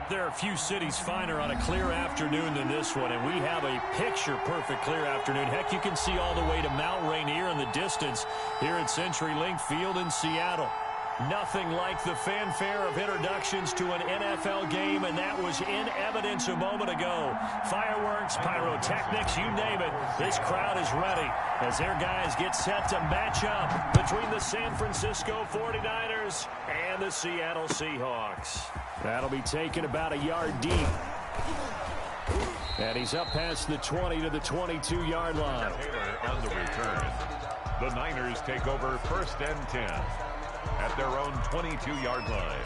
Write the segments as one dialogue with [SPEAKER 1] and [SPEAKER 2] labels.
[SPEAKER 1] There are a few cities finer on a clear afternoon than this one, and we have a picture-perfect clear afternoon. Heck, you can see all the way to Mount Rainier in the distance here at CenturyLink Field in Seattle. Nothing like the fanfare of introductions to an NFL game, and that was in evidence a moment ago. Fireworks, pyrotechnics, you name it. This crowd is ready as their guys get set to match up between the San Francisco 49ers and the Seattle Seahawks. That'll be taken about a yard deep. And he's up past the 20 to the 22-yard line.
[SPEAKER 2] Taylor on the return. The Niners take over 1st and 10 at their own 22-yard line.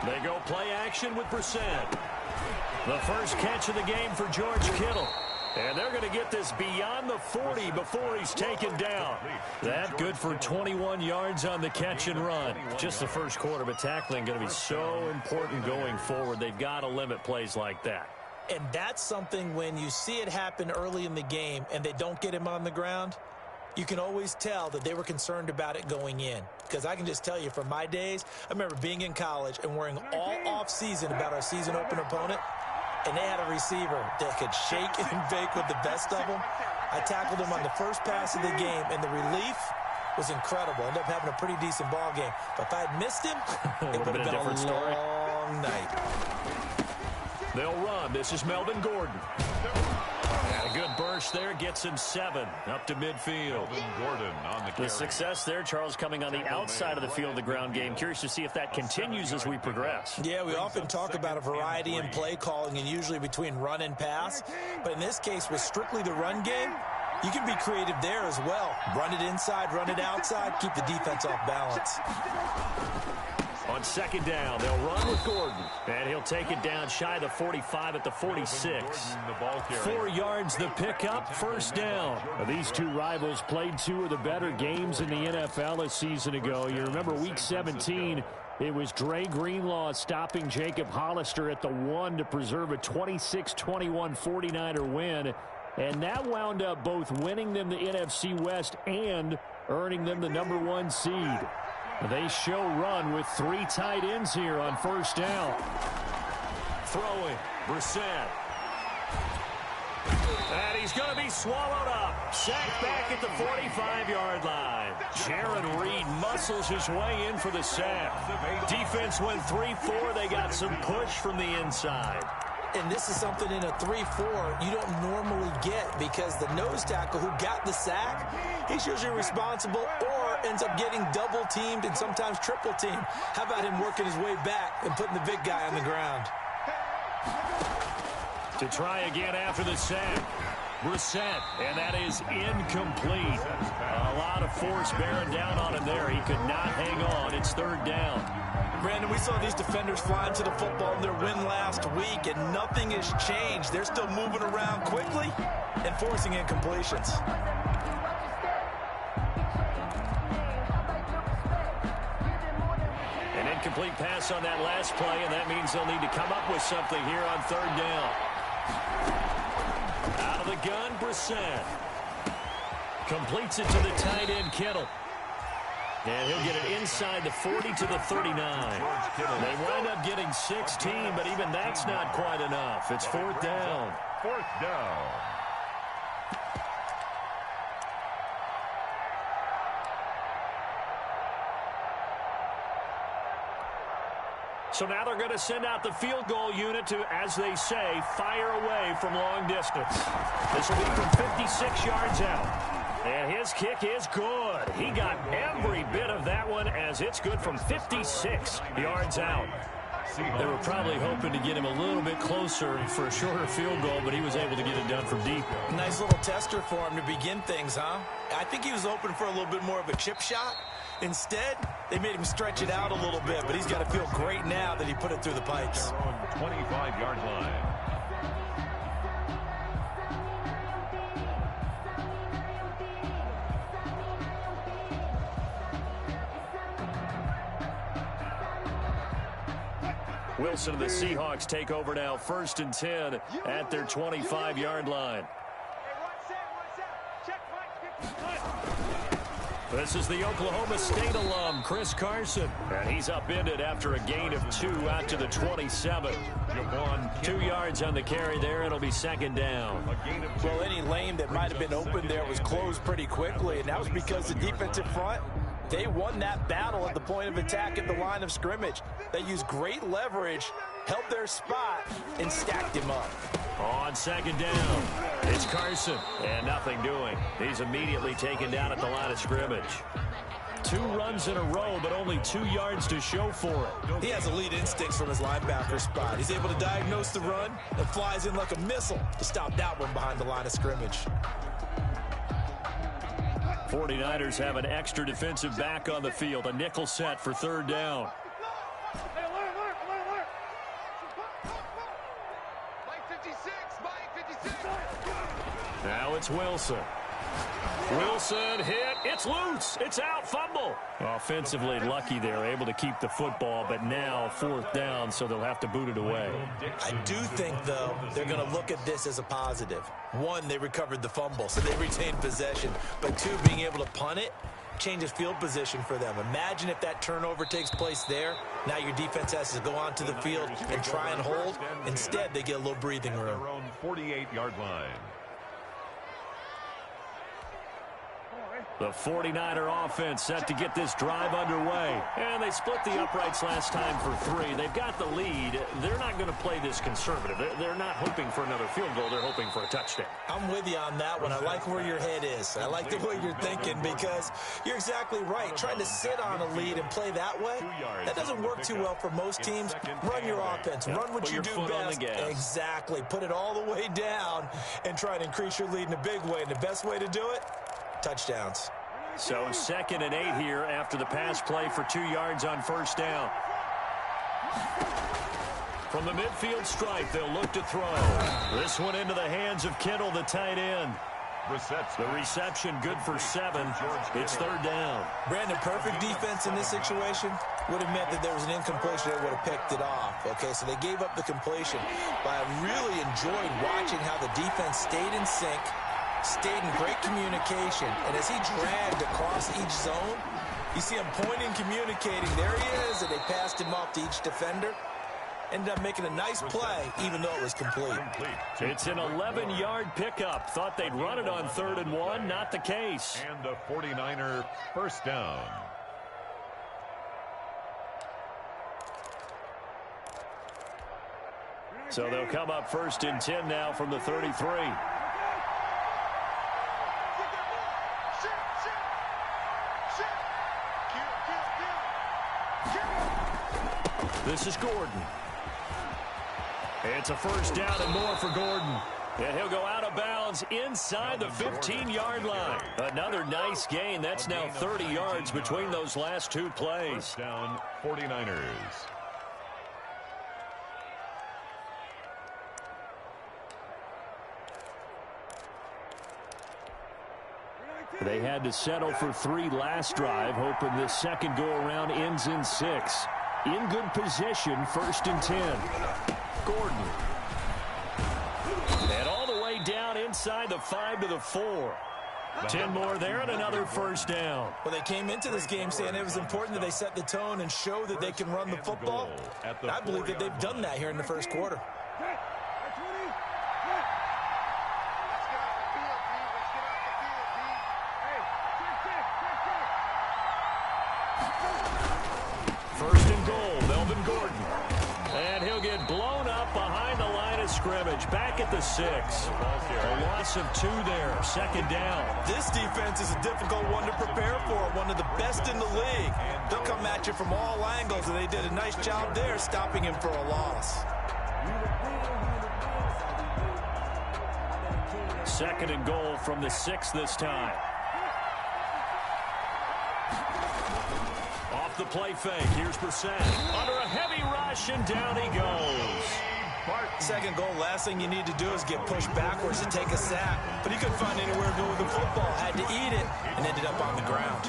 [SPEAKER 1] They go play action with Brissett. The first catch of the game for George Kittle. And they're going to get this beyond the 40 before he's taken down. That good for 21 yards on the catch and run. Just the first quarter, but tackling going to be so important going forward. They've got to limit plays like that.
[SPEAKER 3] And that's something when you see it happen early in the game and they don't get him on the ground, you can always tell that they were concerned about it going in. Because I can just tell you from my days, I remember being in college and worrying all off-season about our season opener opponent, and they had a receiver that could shake and bake with the best of them. I tackled him on the first pass of the game, and the relief was incredible. Ended up having a pretty decent ball game. But if I had missed him, it would have been a different story. Long night.
[SPEAKER 1] They'll run. This is Melvin Gordon. And a good burst there gets him 7 up to midfield.
[SPEAKER 2] Gordon on
[SPEAKER 1] the success there, Charles, coming on the outside of the field, the ground game. Curious to see if that continues as we progress.
[SPEAKER 3] Yeah, we often talk about a variety in play calling and usually between run and pass. But in this case, with strictly the run game, you can be creative there as well. Run it inside, run it outside, keep the defense off balance.
[SPEAKER 1] On second down, they'll run with Gordon. And he'll take it down shy of the 45 at the 46. 4 yards the pickup, first down. These two rivals played 2 of the better games in the NFL a season ago. You remember week 17, it was Dre Greenlaw stopping Jacob Hollister at the 1 to preserve a 26-21 49er win. And that wound up both winning them the NFC West and earning them the #1 seed. They show run with 3 tight ends here on first down. Throwing, Brissett. And he's going to be swallowed up. Sacked back at the 45-yard line. Jaron Reed muscles his way in for the sack. Defense went 3-4. They got some push from the inside.
[SPEAKER 3] And this is something in a 3-4 you don't normally get because the nose tackle who got the sack, he's usually responsible or ends up getting double-teamed and sometimes triple-teamed. How about him working his way back and putting the big guy on the ground?
[SPEAKER 1] To try again after the sack. Brissett, and that is incomplete. A lot of force bearing down on him there. He could not hang on. It's third down.
[SPEAKER 3] Brandon, we saw these defenders flying to the football in their win last week, and nothing has changed. They're still moving around quickly and forcing incompletions.
[SPEAKER 1] An incomplete pass on that last play, and that means they'll need to come up with something here on third down. Out of the gun, Brissett. Completes it to the tight end, Kittle. And he'll get it inside the 40 to the 39. They wind up getting 16, but even that's not quite enough. It's fourth down.
[SPEAKER 2] Fourth down.
[SPEAKER 1] So now they're going to send out the field goal unit to, as they say, fire away from long distance. This will be from 56 yards out. And his kick is good. He got every bit of that one as it's good from 56 yards out. They were probably hoping to get him a little bit closer for a shorter field goal, but he was able to get it done from deep.
[SPEAKER 3] Nice little tester for him to begin things, huh? I think he was open for a little bit more of a chip shot. Instead, they made him stretch it out a little bit, but he's got to feel great now that he put it through the pipes.
[SPEAKER 2] 25-yard line.
[SPEAKER 1] Wilson and the Seahawks take over now, 1st and 10 at their 25-yard line. This is the Oklahoma State alum, Chris Carson. And he's upended after a gain of 2 out to the 27. 2 yards on the carry there. It'll be 2nd down.
[SPEAKER 3] Well, any lane that might have been open there was closed pretty quickly, and that was because the defensive front, they won that battle at the point of attack at the line of scrimmage. They used great leverage, held their spot, and stacked him up.
[SPEAKER 1] On 2nd down, it's Carson, and nothing doing. He's immediately taken down at the line of scrimmage. 2 runs in a row, but only 2 yards to show for it.
[SPEAKER 3] He has elite instincts from his linebacker spot. He's able to diagnose the run and flies in like a missile to stop that one behind the line of scrimmage.
[SPEAKER 1] 49ers have an extra defensive back on the field, a nickel set for 3rd down. Now it's Wilson. Wilson hit. It's loose. It's out. Fumble. Offensively lucky they're able to keep the football, but now 4th down, so they'll have to boot it away.
[SPEAKER 3] I do think, though, they're going to look at this as a positive. 1, they recovered the fumble, so they retained possession. But 2, being able to punt it changes field position for them. Imagine if that turnover takes place there. Now your defense has to go onto the field and try and hold. Instead, they get a little breathing room.
[SPEAKER 2] Their own 48-yard line.
[SPEAKER 1] The 49er offense set to get this drive underway. And they split the uprights last time for 3. They've got the lead. They're not going to play this conservative. They're not hoping for another field goal. They're hoping for a touchdown.
[SPEAKER 3] I'm with you on that one. I like where your head is. I like the way you're thinking because you're exactly right. Trying to sit on a lead and play that way, that doesn't work too well for most teams. Run your offense. Run what you do best. Exactly. Put it all the way down and try and increase your lead in a big way. And the best way to do it? Touchdowns.
[SPEAKER 1] So 2nd and 8 here after the pass play for 2 yards on 1st down. From the midfield stripe, they'll look to throw. This one into the hands of Kittle, the tight end. The reception good for 7. It's 3rd down.
[SPEAKER 3] Brandon, perfect defense in this situation would have meant that there was an incompletion that would have picked it off. Okay, so they gave up the completion. But I really enjoyed watching how the defense stayed in sync, stayed in great communication, and as he dragged across each zone, you see him pointing, communicating. There he is, and they passed him off to each defender. Ended up making a nice play, even though it was complete.
[SPEAKER 1] It's an 11-yard pickup. Thought they'd run it on 3rd and 1. Not the case.
[SPEAKER 2] And the 49er 1st down.
[SPEAKER 1] So they'll come up 1st and 10 now from the 33. This is Gordon. It's a 1st down and more for Gordon. And he'll go out of bounds inside the 15-yard line. Another nice gain. That's now 30 yards between those last 2 plays.
[SPEAKER 2] 1st down, 49ers.
[SPEAKER 1] They had to settle for 3 last drive, hoping this second go-around ends in 6. In good position, 1st and 10. Gordon. And all the way down inside the 5 to the 4. 10 more there and another 1st down.
[SPEAKER 3] Well, they came into this game saying it was important that they set the tone and show that they can run the football. And I believe that they've done that here in the 1st quarter.
[SPEAKER 1] Scrimmage back at the 6. A loss of 2 there. 2nd down.
[SPEAKER 3] This defense is a difficult one to prepare for. One of the best in the league. They'll come at you from all angles, and they did a nice job there stopping him for a loss.
[SPEAKER 1] 2nd and goal from the 6 this time. the play fake. Here's Brissett. Under a heavy rush, and down he goes.
[SPEAKER 3] Second goal, last thing you need to do is get pushed backwards and take a sack. But he couldn't find anywhere to go with the football. Had to eat it and ended up on the ground.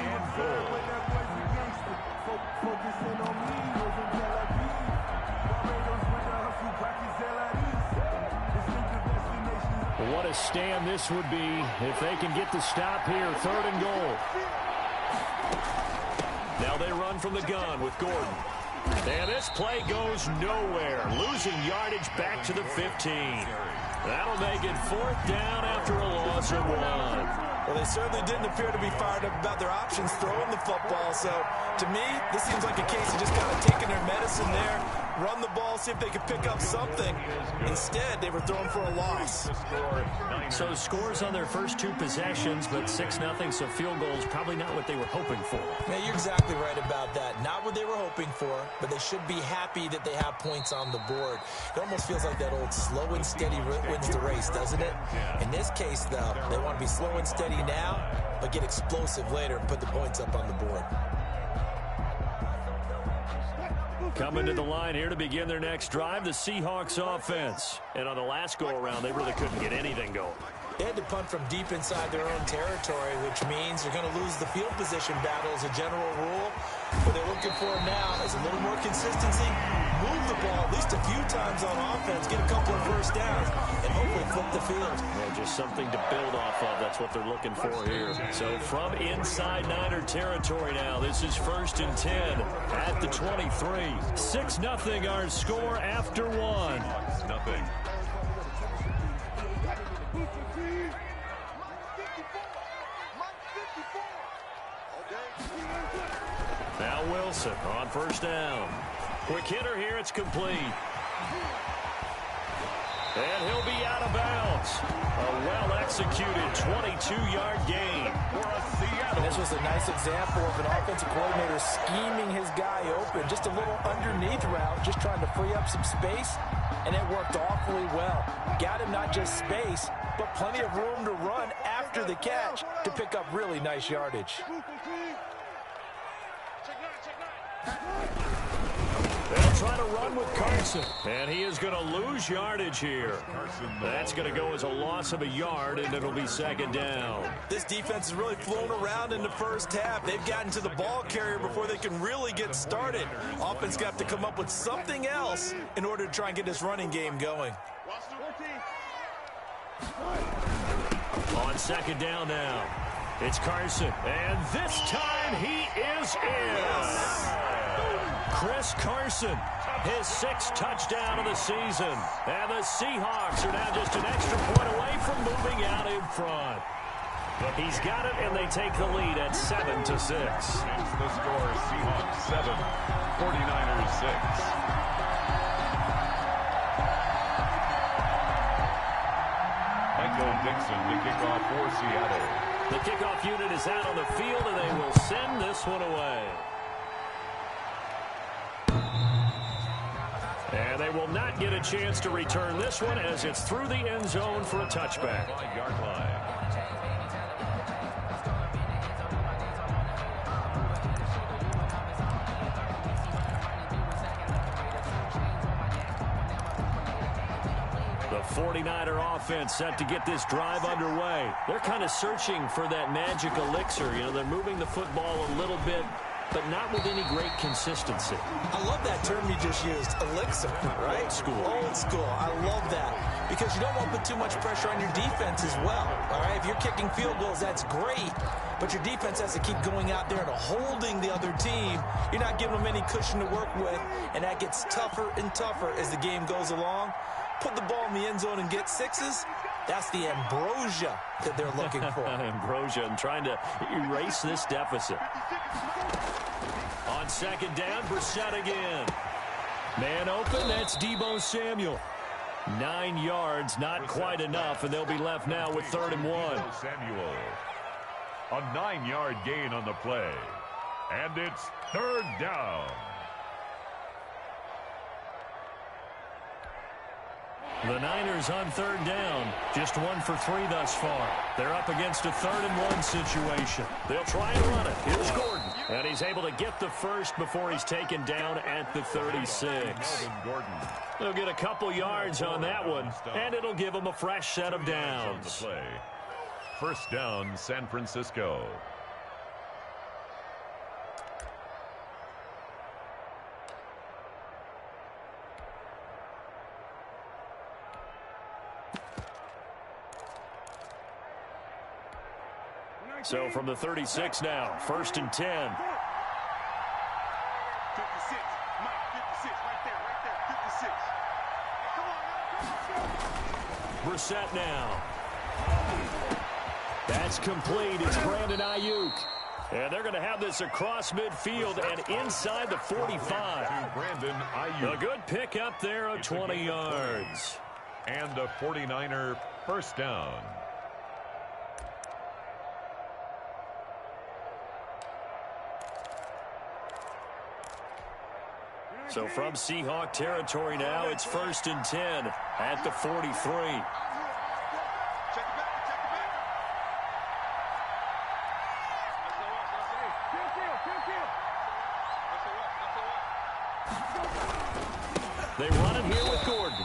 [SPEAKER 1] What a stand this would be if they can get the stop here. 3rd and goal. Now they run from the gun with Gordon. And this play goes nowhere. Losing yardage back to the 15. That'll make it 4th down after a loss of 1.
[SPEAKER 3] Well, they certainly didn't appear to be fired up about their options throwing the football. So, to me, this seems like a case of just kind of taking their medicine there, run the ball, see if they could pick up something. Instead, they were throwing for a loss.
[SPEAKER 1] So scores on their first 2 possessions, but 6-0, so field goals probably not what they were hoping for.
[SPEAKER 3] Yeah, you're exactly right about that. Not what they were hoping for, but they should be happy that they have points on the board. It almost feels like that old slow and steady wins the race, doesn't it? In this case, though, they want to be slow and steady now, but get explosive later and put the points up on the board.
[SPEAKER 1] Coming to the line here to begin their next drive, the Seahawks offense. And on the last go-around, they really couldn't get anything going.
[SPEAKER 3] They had to punt from deep inside their own territory, which means they're going to lose the field position battle as a general rule. What they're looking for now is a little more consistency, move the ball at least a few times on offense, get a couple of first downs, and hopefully flip the field.
[SPEAKER 1] Yeah, just something to build off of. That's what they're looking for here. So from inside Niner territory now, this is 1st and 10 at the 23. 6-0 our score after 1.
[SPEAKER 2] 6-0.
[SPEAKER 1] Now Wilson on 1st down. Quick hitter here, it's complete. And he'll be out of bounds. A well-executed 22-yard gain.
[SPEAKER 3] And this was a nice example of an offensive coordinator scheming his guy open. Just a little underneath route, just trying to free up some space, and it worked awfully well. Got him not just space, but plenty of room to run after the catch to pick up really nice yardage.
[SPEAKER 1] They'll try to run with Carson, and he is going to lose yardage here. That's going to go as a loss of a yard, and it'll be 2nd down.
[SPEAKER 3] This defense has really flown around in the first half. They've gotten to the ball carrier before they can really get started. Offense got to come up with something else in order to try and get this running game going.
[SPEAKER 1] On 2nd down now, it's Carson, and this time he is in. Chris Carson, his 6th touchdown of the season. And the Seahawks are now just an extra point away from moving out in front. He's got it, and they take the lead at 7-6.
[SPEAKER 2] The score, Seahawks 7, 49ers 6. Michael Dixon to kick off for Seattle.
[SPEAKER 1] The kickoff unit is out on the field, and they will send this one away. And they will not get a chance to return this one as it's through the end zone for a touchback.
[SPEAKER 2] Yard line.
[SPEAKER 1] The 49er offense set to get this drive underway. They're kind of searching for that magic elixir. You know, they're moving the football a little bit, but not with any great consistency.
[SPEAKER 3] I love that term you just used, elixir, right?
[SPEAKER 1] Old school.
[SPEAKER 3] Old school. I love that because you don't want to put too much pressure on your defense as well, all right? If you're kicking field goals, that's great, but your defense has to keep going out there and holding the other team. You're not giving them any cushion to work with, and that gets tougher and tougher as the game goes along. Put the ball in the end zone and get 6s. That's the ambrosia that they're looking for.
[SPEAKER 1] Ambrosia and trying to erase this deficit. On 2nd down, Brissett again. Man open, that's Deebo Samuel. 9 yards, not quite enough, and they'll be left now with 3rd and 1.
[SPEAKER 2] Samuel. A 9-yard gain on the play. And it's 3rd down.
[SPEAKER 1] The Niners on 3rd down. Just 1 for 3 thus far. They're up against a 3rd and 1 situation. They'll try and run it. Here's Gordon. And he's able to get the first before he's taken down at the 36. They'll get a couple yards on that one, and it'll give them a fresh set of downs.
[SPEAKER 2] First down, San Francisco.
[SPEAKER 1] So from the 36 now, 1st and 10.
[SPEAKER 4] 56. Mike, 56, right there, 56. Hey, come on,
[SPEAKER 1] Brissett now. That's complete. It's Brandon Ayuk. And they're going to have this across midfield and inside the 45.
[SPEAKER 2] Brandon Ayuk.
[SPEAKER 1] A good pickup there of 20 yards.
[SPEAKER 2] And a 49er first down.
[SPEAKER 1] So from Seahawk territory now, it's 1st and 10 at the 43. They run it here with Gordon.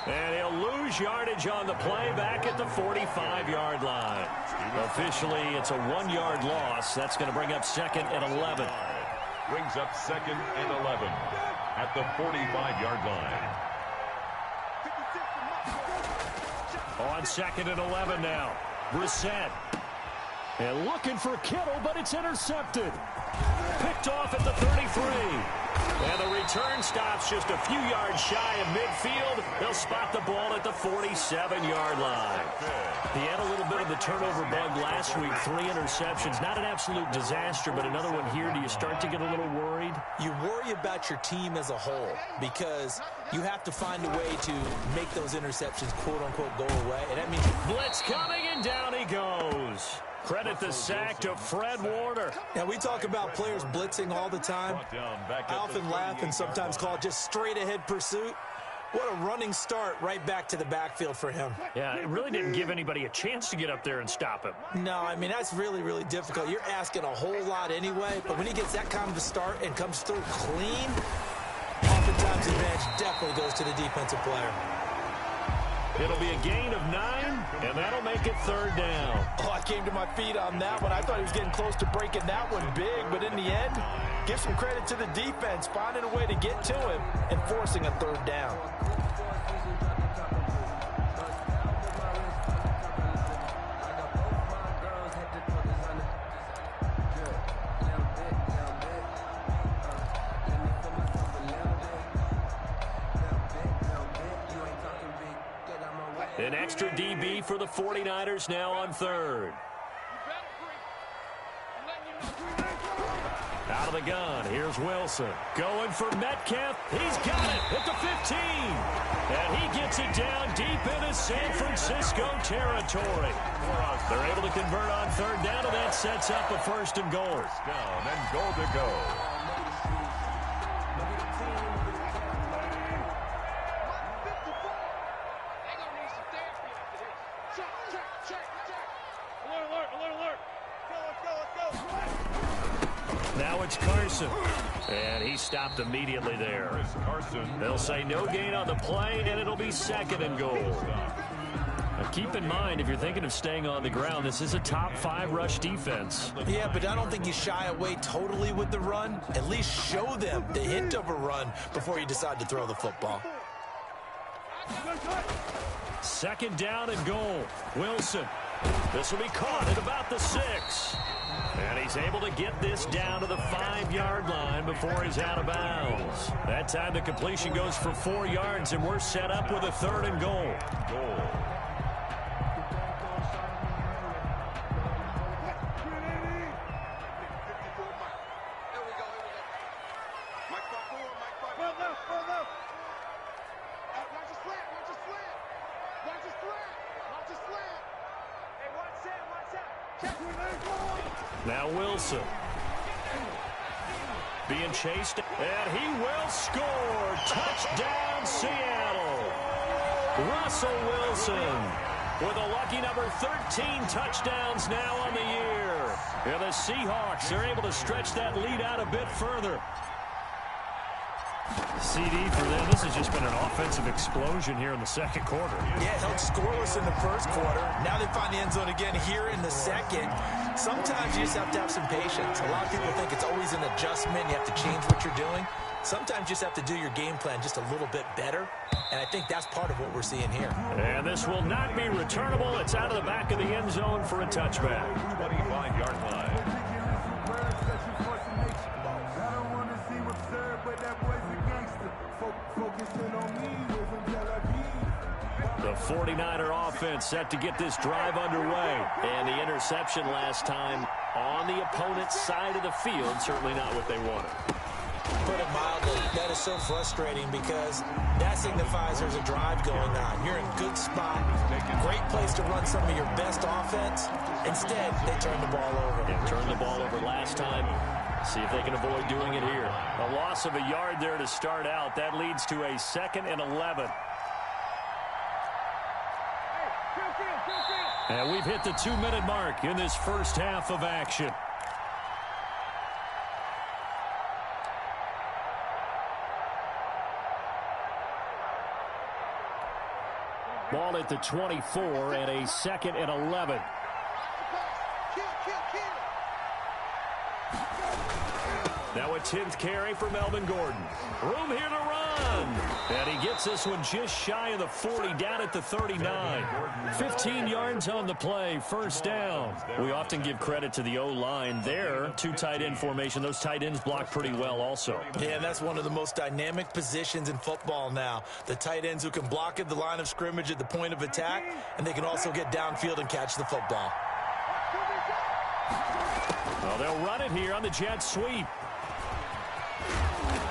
[SPEAKER 1] And he'll lose yardage on the play back at the 45-yard line. Officially, it's a 1-yard loss. That's going to bring up 2nd and 11.
[SPEAKER 2] Brings up 2nd and 11 at the 45-yard line.
[SPEAKER 1] On 2nd and 11 now. Brissett. And looking for Kittle, but it's intercepted. Picked off at the 33. And the return stops just a few yards shy of midfield. They'll spot the ball at the 47-yard line. He had a little bit of the turnover bug last week. 3 interceptions. Not an absolute disaster, but another one here. Do you start to get a little worried?
[SPEAKER 3] You worry about your team as a whole because you have to find a way to make those interceptions, quote-unquote, go away. And that means
[SPEAKER 1] blitz coming, and down he goes. Credit the sack to Fred Warner.
[SPEAKER 3] Now, we talk about players blitzing all the time. I often laugh and sometimes call it just straight-ahead pursuit. What a running start right back to the backfield for him.
[SPEAKER 1] Yeah, it really didn't give anybody a chance to get up there and stop him.
[SPEAKER 3] No, I mean, that's really, really difficult. You're asking a whole lot anyway, but when he gets that kind of a start and comes through clean, oftentimes the advantage definitely goes to the defensive player.
[SPEAKER 1] It'll be a gain of 9, and that'll make it 3rd down.
[SPEAKER 3] Oh, I came to my feet on that one. I thought he was getting close to breaking that one big, but in the end, give some credit to the defense, finding a way to get to him and forcing a 3rd down.
[SPEAKER 1] An extra DB for the 49ers now on 3rd. Out of the gun, here's Wilson. Going for Metcalf. He's got it at the 15. And he gets it down deep into San Francisco territory. They're able to convert on 3rd down, and that sets up a 1st and goal.
[SPEAKER 2] First down and goal to go.
[SPEAKER 1] Now it's Carson. And he stopped immediately there. They'll say no gain on the play, and it'll be 2nd and goal. Now keep in mind, if you're thinking of staying on the ground, this is a top 5 rush defense.
[SPEAKER 3] Yeah, but I don't think you shy away totally with the run. At least show them the hint of a run before you decide to throw the football.
[SPEAKER 1] 2nd down and goal. Wilson. This will be caught at about the 6. And he's able to get this down to the 5-yard line before he's out of bounds. That time the completion goes for 4 yards, and we're set up with a 3rd and goal. Now Wilson. Being chased, and he will score. Touchdown, Seattle. Russell Wilson with a lucky number 13 touchdowns now on the year. And the Seahawks are able to stretch that lead out a bit further. CD for them, this has just been an offensive explosion here in the second quarter.
[SPEAKER 3] Yeah, held scoreless in the first quarter. Now they find the end zone again here in the second. Sometimes you just have to have some patience. A lot of people think it's always an adjustment. You have to change what you're doing. Sometimes you just have to do your game plan just a little bit better. And I think that's part of what we're seeing here.
[SPEAKER 1] And this will not be returnable. It's out of the back of the end zone for a touchback.
[SPEAKER 2] 25-yard line.
[SPEAKER 1] The 49er offense set to get this drive underway. And the interception last time on the opponent's side of the field, certainly not what they wanted.
[SPEAKER 3] Put it mildly, that is so frustrating because that signifies there's a drive going on. You're in a good spot, great place to run some of your best offense. Instead, they turn the ball over.
[SPEAKER 1] And turned the ball over last time. See if they can avoid doing it here. A loss of a yard there to start out. That leads to a 2nd and 11. And we've hit the 2-minute mark in this first half of action. Ball at the 24 and a 2nd and 11. Now a 10th carry for Melvin Gordon. Room here to run. And he gets this one just shy of the 40, down at the 39. 15 yards on the play, first down. We often give credit to the O-line there. 2 tight end formation. Those tight ends block pretty well also.
[SPEAKER 3] Yeah, and that's one of the most dynamic positions in football now. The tight ends who can block at the line of scrimmage at the point of attack, and they can also get downfield and catch the football.
[SPEAKER 1] Well, they'll run it here on the jet sweep.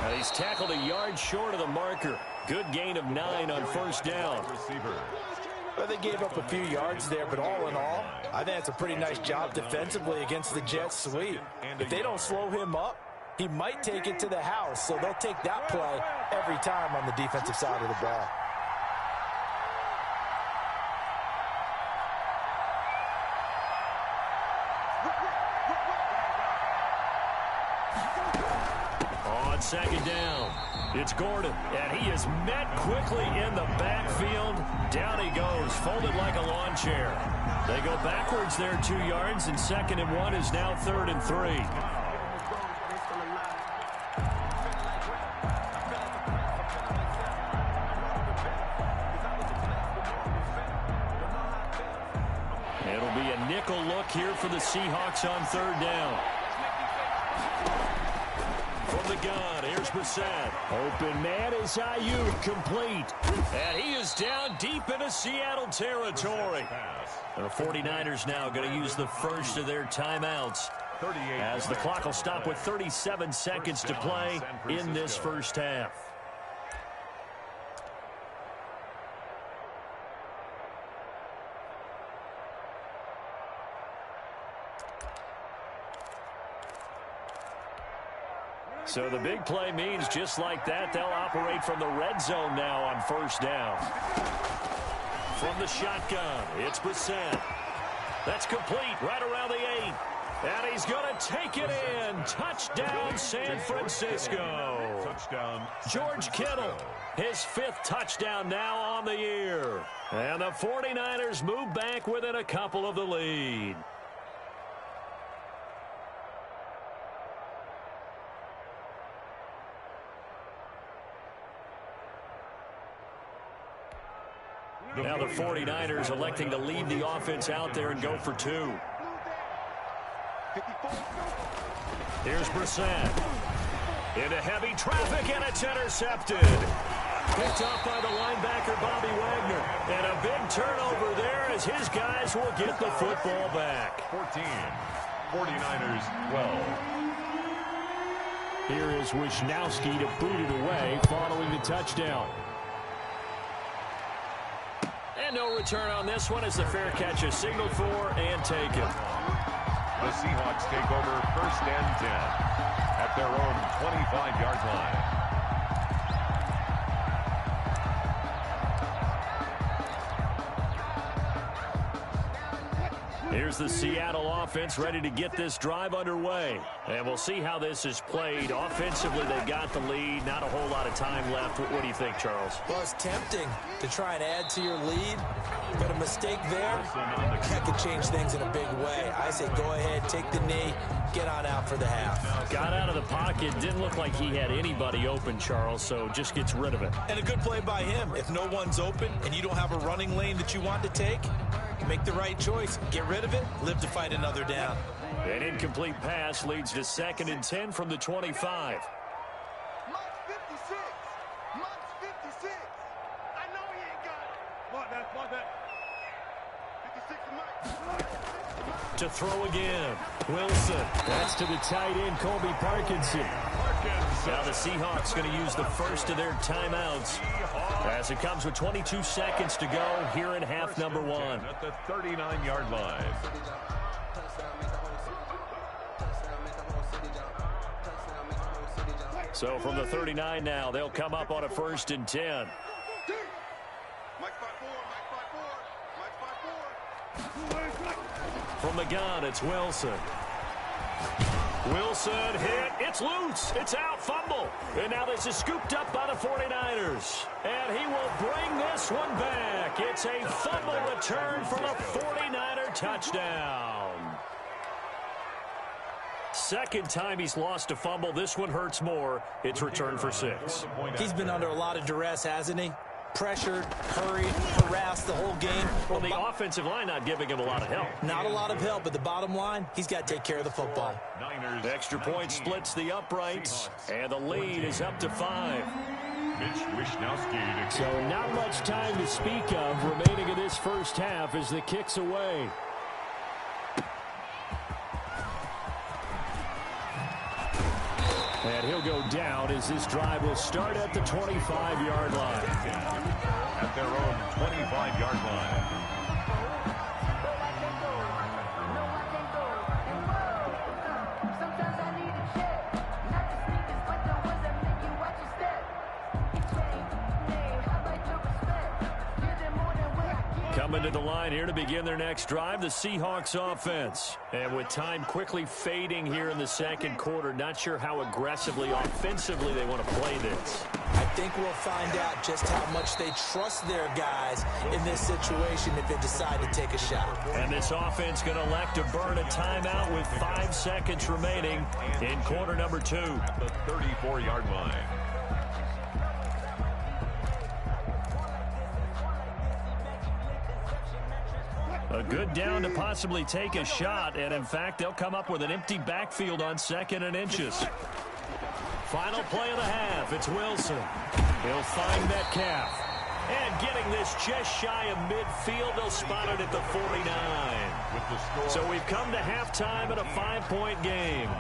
[SPEAKER 1] And he's tackled a yard short of the marker. Good gain of 9 on first down.
[SPEAKER 3] Well, they gave up a few yards there, but all in all, I think it's a pretty nice job defensively against the jet sweep. If they don't slow him up, he might take it to the house, so they'll take that play every time on the defensive side of the ball.
[SPEAKER 1] Second down. It's Gordon, and he is met quickly in the backfield. Down he goes, folded like a lawn chair. They go backwards there 2 yards, and 2nd and 1 is now 3rd and 3. It'll be a nickel look here for the Seahawks on 3rd down. From the gun, here's Brissett. Open man is Ayuk, complete. And he is down deep into Seattle territory. The 49ers now going to use the first of their timeouts, as the clock will stop with 37 seconds to play in this first half. So the big play means just like that, they'll operate from the red zone now on first down. From the shotgun, it's Brissett. That's complete right around the 8. And he's going to take it in. Touchdown, San Francisco.
[SPEAKER 2] Touchdown.
[SPEAKER 1] George Kittle, his 5th touchdown now on the year. And the 49ers move back within a couple of the lead. Now the 49ers electing to leave the offense out there and go for 2. Here's Brissett. Into heavy traffic, and it's intercepted. Picked up by the linebacker, Bobby Wagner. And a big turnover there as his guys will get the football back.
[SPEAKER 2] 14. 49ers 12.
[SPEAKER 1] Here is Wisnowski to boot it away following the touchdown. And no return on this one as the fair catch is signaled for and taken.
[SPEAKER 2] The Seahawks take over 1st and 10 at their own 25-yard line.
[SPEAKER 1] Here's Here's the Seattle offense ready to get this drive underway. And we'll see how this is played. Offensively, they got the lead. Not a whole lot of time left. What do you think, Charles?
[SPEAKER 3] Well, it's tempting to try and add to your lead, but a mistake there, that could change things in a big way. I say go ahead, take the knee, get on out for the half.
[SPEAKER 1] Got out of the pocket. Didn't look like he had anybody open, Charles, so just gets rid of it.
[SPEAKER 3] And a good play by him. If no one's open and you don't have a running lane that you want to take, make the right choice. Get rid of it. Live to fight another down.
[SPEAKER 1] An incomplete pass leads to 2nd and 10 from the 25.
[SPEAKER 4] Mark's 56. Mark's 56. I know he ain't got it. Mark that. 56 Mike.
[SPEAKER 1] To throw again. Wilson. That's to the tight end, Colby Parkinson. Now the Seahawks going to use the first of their timeouts as it comes with 22 seconds to go here in half number 1.
[SPEAKER 2] At the 39-yard line.
[SPEAKER 1] So from the 39 now, they'll come up on a 1st and 10.
[SPEAKER 4] Mike 5-4.
[SPEAKER 1] From the gun, it's Wilson. Wilson hit. It's loose. It's out. Fumble. And now this is scooped up by the 49ers. And he will bring this one back. It's a fumble return for the 49er touchdown. Second time he's lost a fumble. This one hurts more. It's returned for 6.
[SPEAKER 3] He's been under a lot of duress, hasn't he? Pressured, hurried, harassed the whole game.
[SPEAKER 1] Well, the offensive line not giving him a lot of help.
[SPEAKER 3] Not a lot of help, but the bottom line, he's got to take care of the football.
[SPEAKER 1] Extra point splits the uprights, and the lead is up to 5. So not much time to speak of remaining in this first half as the kick's away. And he'll go down as this drive will start at the 25-yard line.
[SPEAKER 2] At their own 25-yard line.
[SPEAKER 1] Coming to the line here to begin their next drive, the Seahawks offense. And with time quickly fading here in the second quarter, not sure how aggressively, offensively they want to play this.
[SPEAKER 3] I think we'll find out just how much they trust their guys in this situation if they decide to take a shot.
[SPEAKER 1] And this offense going to elect to burn a timeout with 5 seconds remaining in quarter number 2.
[SPEAKER 2] At the 34-yard line.
[SPEAKER 1] A good down to possibly take a shot, and in fact, they'll come up with an empty backfield on 2nd and inches. Final play of the half, it's Wilson. He'll find Metcalf. And getting this just shy of midfield, they'll spot it at the 49. So we've come to halftime in a 5-point game.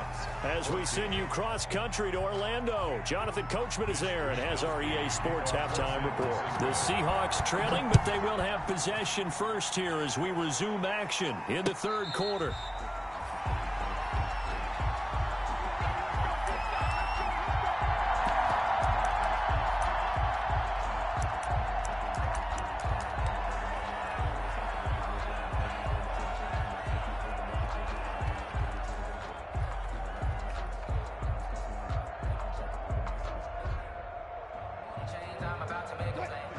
[SPEAKER 1] As we send you cross-country to Orlando, Jonathan Coachman is there and has our EA Sports halftime report. The Seahawks trailing, but they will have possession first here as we resume action in the third quarter.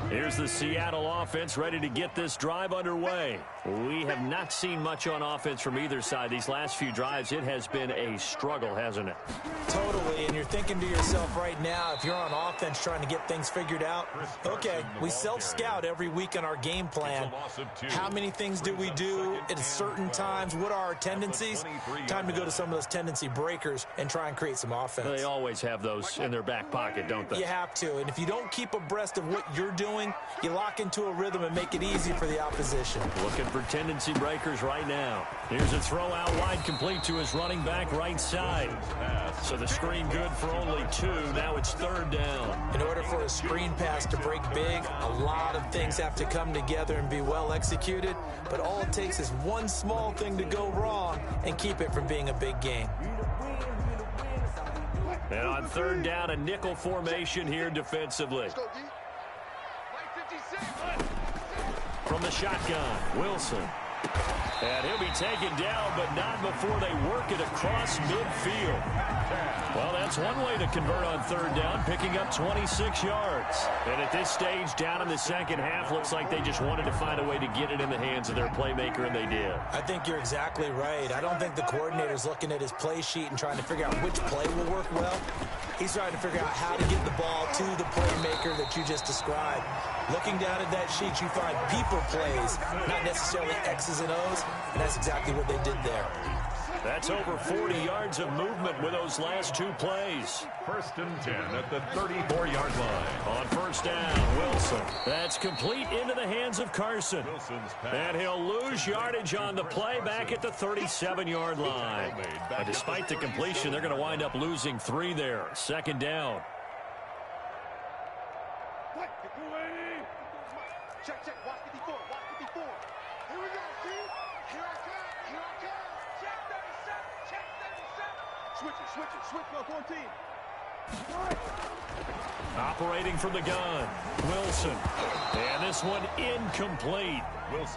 [SPEAKER 1] Here's the Seattle offense ready to get this drive underway. We have not seen much on offense from either side. These last few drives, it has been a struggle, hasn't it?
[SPEAKER 3] Totally, and you're thinking to yourself right now, if you're on offense trying to get things figured out, okay, we self-scout every week on our game plan. How many things do we do at certain times? What are our tendencies? Time to go to some of those tendency breakers and try and create some offense.
[SPEAKER 1] They always have those in their back pocket, don't they?
[SPEAKER 3] You have to, and if you don't keep abreast of what you're doing, you lock into a rhythm and make it easy for the opposition.
[SPEAKER 1] Looking for tendency breakers right now. Here's a throw out wide, complete to his running back right side. So the screen good for only 2. Now it's 3rd down.
[SPEAKER 3] In order for a screen pass to break big, a lot of things have to come together and be well executed. But all it takes is one small thing to go wrong and keep it from being a big game.
[SPEAKER 1] And on 3rd down, a nickel formation here defensively. From the shotgun, Wilson. And he'll be taken down, but not before they work it across midfield. Well, that's one way to convert on third down, picking up 26 yards. And at this stage, down in the second half, looks like they just wanted to find a way to get it in the hands of their playmaker, and they did.
[SPEAKER 3] I think you're exactly right. I don't think the coordinator's looking at his play sheet and trying to figure out which play will work well. He's trying to figure out how to get the ball to the playmaker that you just described. Looking down at that sheet, you find people plays, not necessarily X's and O's, and that's exactly what they did there.
[SPEAKER 1] That's over 40 yards of movement with those last two plays.
[SPEAKER 2] 1st and 10 at the 34-yard line.
[SPEAKER 1] On first down, Wilson. That's complete into the hands of Carson. And he'll lose yardage on the play back at the 37-yard line. Despite the completion, they're going to wind up losing 3 there. 2nd down.
[SPEAKER 4] Check, check. Watch 54. Watch 54. Here we go, see? Here I come. Here I come. Check 37. Check 37. Switch it. Switch it. Switch on 14.
[SPEAKER 1] Operating from the gun, Wilson. And this one incomplete.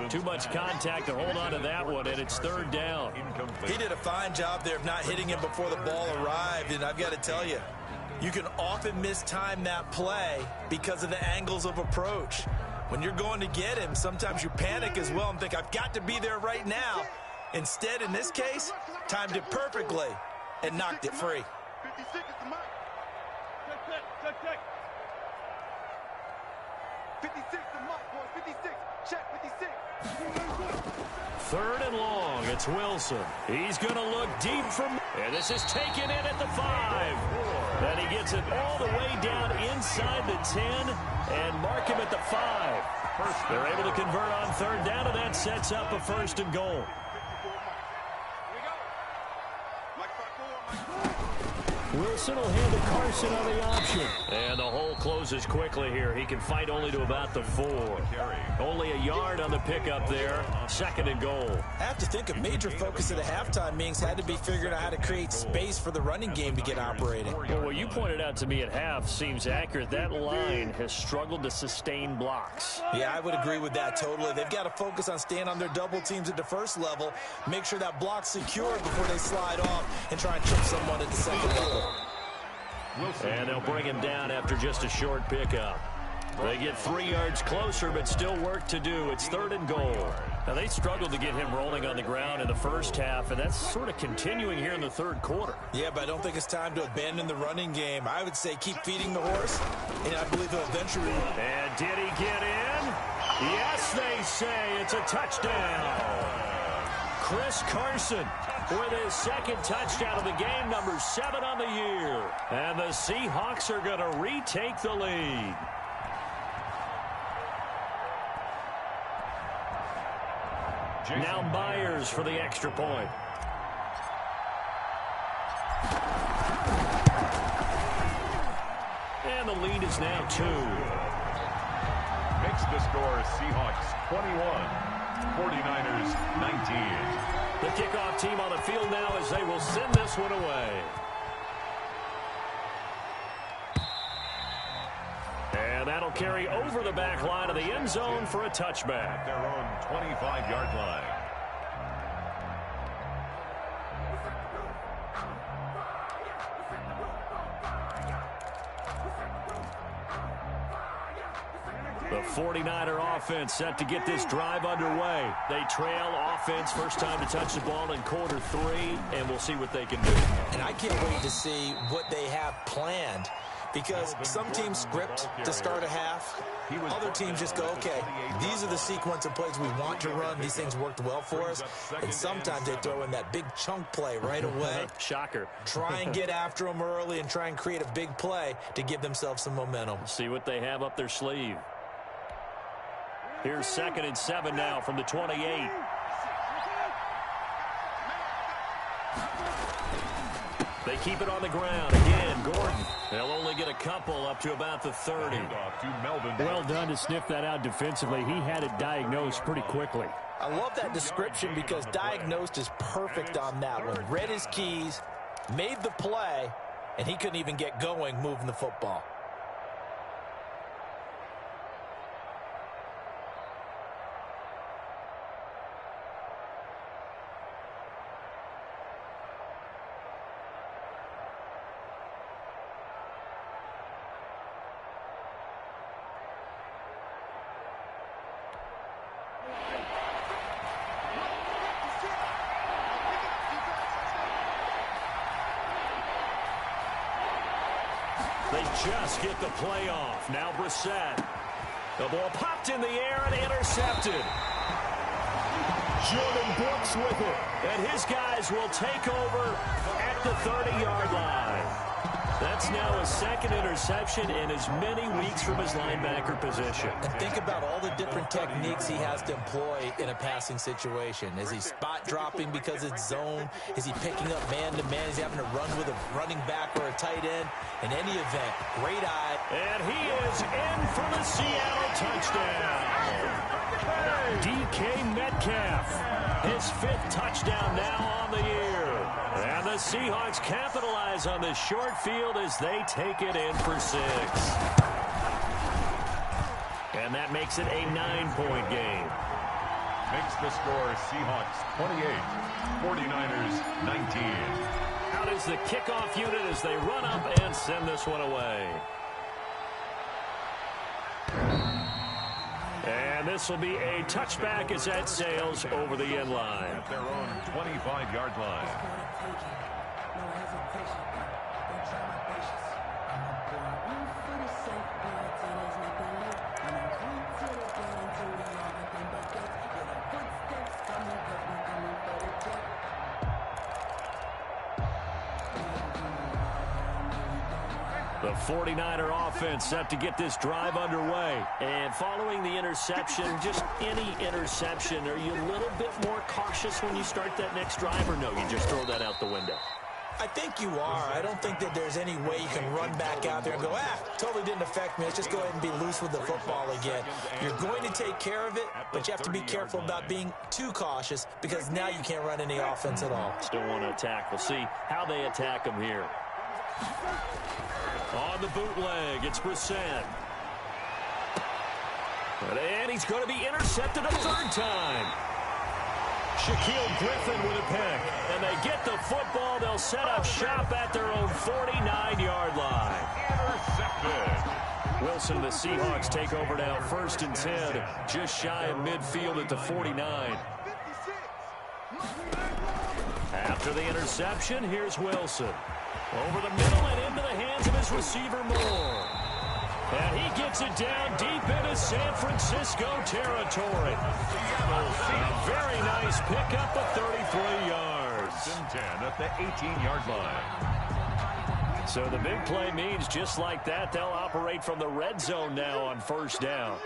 [SPEAKER 1] Too much contact to hold on to that one, and it's 3rd down.
[SPEAKER 3] He did a fine job there of not hitting him before the ball arrived, and I've got to tell you, you can often mistime that play because of the angles of approach. When you're going to get him, sometimes you panic as well and think, I've got to be there right now. Instead, in this case, timed it perfectly and knocked it free.
[SPEAKER 4] 56 is the mark. Check, check, check, check. 56 the mark, boys. 56. Check 56.
[SPEAKER 1] 3rd and long. It's Wilson. He's going to look deep from... And this is taken in at the 5. And he gets it all the way down inside the 10 and mark him at the 5. They're able to convert on 3rd down, and that sets up a 1st and goal. Wilson will hand to Carson on the option. And the hole closes quickly here. He can fight only to about the 4. Only a yard on the pickup there. 2nd and goal.
[SPEAKER 3] I have to think a major focus of the halftime meetings had to be figuring out how to create space for the running game to get operating.
[SPEAKER 1] Well, what you pointed out to me at half seems accurate. That line has struggled to sustain blocks.
[SPEAKER 3] Yeah, I would agree with that totally. They've got to focus on staying on their double teams at the first level, make sure that block's secure before they slide off and try and chip someone at the second level.
[SPEAKER 1] And they'll bring him down after just a short pickup. They get 3 yards closer, but still work to do. It's 3rd and goal. Now, they struggled to get him rolling on the ground in the first half, and that's sort of continuing here in the 3rd quarter.
[SPEAKER 3] Yeah, but I don't think it's time to abandon the running game. I would say keep feeding the horse, and I believe he'll eventually...
[SPEAKER 1] And did he get in? Yes, they say it's a touchdown. Chris Carson with his 2nd touchdown of the game, number 7 on the year. And the Seahawks are going to retake the lead. Now Myers for the extra point. And the lead is now 2.
[SPEAKER 2] Makes the score Seahawks 21. 49ers 19.
[SPEAKER 1] The kickoff team on the field now as they will send this one away. And that'll carry over the back line of the end zone for a touchback.
[SPEAKER 2] Their own 25-yard line.
[SPEAKER 1] The 49er offense set to get this drive underway. They trail offense, first time to touch the ball in quarter 3, and we'll see what they can do.
[SPEAKER 3] And I can't wait to see what they have planned, because some teams script to start a half. Other teams just go, okay, these are the sequence of plays we want to run. These things worked well for us. And sometimes they throw in that big chunk play right away.
[SPEAKER 1] Shocker.
[SPEAKER 3] Try and get after them early and try and create a big play to give themselves some momentum.
[SPEAKER 1] See what they have up their sleeve. Here's 2nd and 7 now from the 28. They keep it on the ground. Again, Gordon. They'll only get a couple up to about the 30.
[SPEAKER 5] Well done to sniff that out defensively. He had it diagnosed pretty quickly.
[SPEAKER 3] I love that description because diagnosed is perfect on that one. Read his keys, made the play, and he couldn't even get going moving the football.
[SPEAKER 1] just get the play off. Now Brissett. The ball popped in the air and intercepted. Jordan Brooks with it. And his guys will take over at the 30-yard line. That's now a second interception in as many weeks from his linebacker position.
[SPEAKER 3] And think about all the different techniques he has to employ in a passing situation. Is he spot dropping because it's zone? Is he picking up man-to-man? Is he having to run with a running back or a tight end? In any event, great eye.
[SPEAKER 1] And he is in for the Seattle touchdown. DK Metcalf, his 5th touchdown now on the year. And the Seahawks capitalize on this short field as they take it in for 6. And that makes it a 9-point game.
[SPEAKER 2] Makes the score Seahawks 28, 49ers 19.
[SPEAKER 1] Out is the kickoff unit as they run up and send this one away. And this will be a touchback as that sails over the end line.
[SPEAKER 2] At their own 25-yard line.
[SPEAKER 1] The 49er offense set to get this drive underway. And following the interception, just any interception, are you a little bit more cautious when you start that next drive, or no, you just throw that out the window?
[SPEAKER 3] I think you are. I don't think that there's any way you can run back out there and go, totally didn't affect me. Let's just go ahead and be loose with the football again. You're going to take care of it, but you have to be careful about being too cautious because now you can't run any offense at all.
[SPEAKER 1] Still want to attack. We'll see how they attack them here. On the bootleg, it's Brissett. And he's going to be intercepted a 3rd time. Shaquille Griffin with a pick. And they get the football. They'll set up shop at their own 49-yard line.
[SPEAKER 2] Intercepted.
[SPEAKER 1] Wilson, the Seahawks take over now 1st and 10. Just shy of midfield at the 49. After the interception, here's Wilson. Over the middle and into the hands of his receiver Moore. And he gets it down deep into San Francisco territory. A very nice pickup of 33 yards.
[SPEAKER 2] 10 at the 18-yard line.
[SPEAKER 1] So the big play means just like that, they'll operate from the red zone now on 1st down.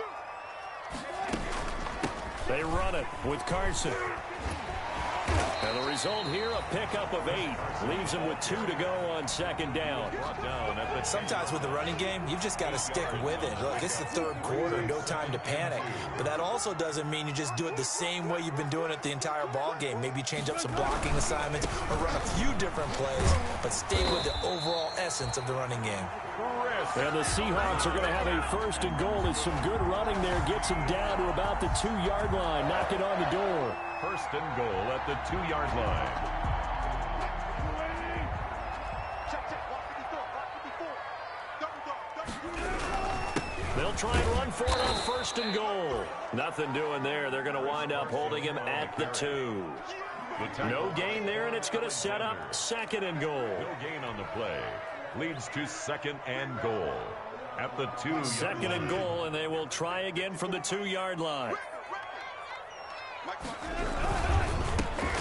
[SPEAKER 1] They run it with Carson. And the result here, a pickup of 8. Leaves him with 2 to go on 2nd down.
[SPEAKER 3] Sometimes with the running game, you've just got to stick with it. Look, it's the 3rd quarter, no time to panic. But that also doesn't mean you just do it the same way you've been doing it the entire ball game. Maybe change up some blocking assignments or run a few different plays, but stay with the overall essence of the running game.
[SPEAKER 5] And the Seahawks are going to have a 1st and goal as some good running there gets him down to about the 2-yard line. Knock it on the door.
[SPEAKER 2] 1st and goal at the 2-yard line.
[SPEAKER 1] They'll try and run for it on 1st and goal. Nothing doing there. They're going to wind up holding him at the 2. No gain there, and it's going to set up 2nd and goal.
[SPEAKER 2] No gain on the play. Leads to 2nd and goal at the 2-yard line.
[SPEAKER 1] 2nd and goal, and they will try again from the 2-yard line.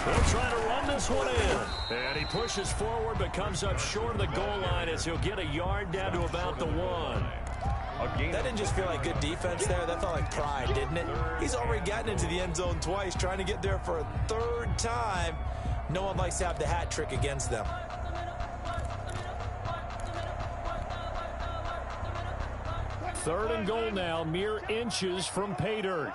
[SPEAKER 1] They'll try to run this one in. And he pushes forward but comes up short of the goal line as he'll get a yard down to about the 1.
[SPEAKER 3] That didn't just feel like good defense there. That felt like pride, didn't it? He's already gotten into the end zone twice, trying to get there for a 3rd time. No one likes to have the hat trick against them.
[SPEAKER 5] Third and goal now, mere inches from pay dirt.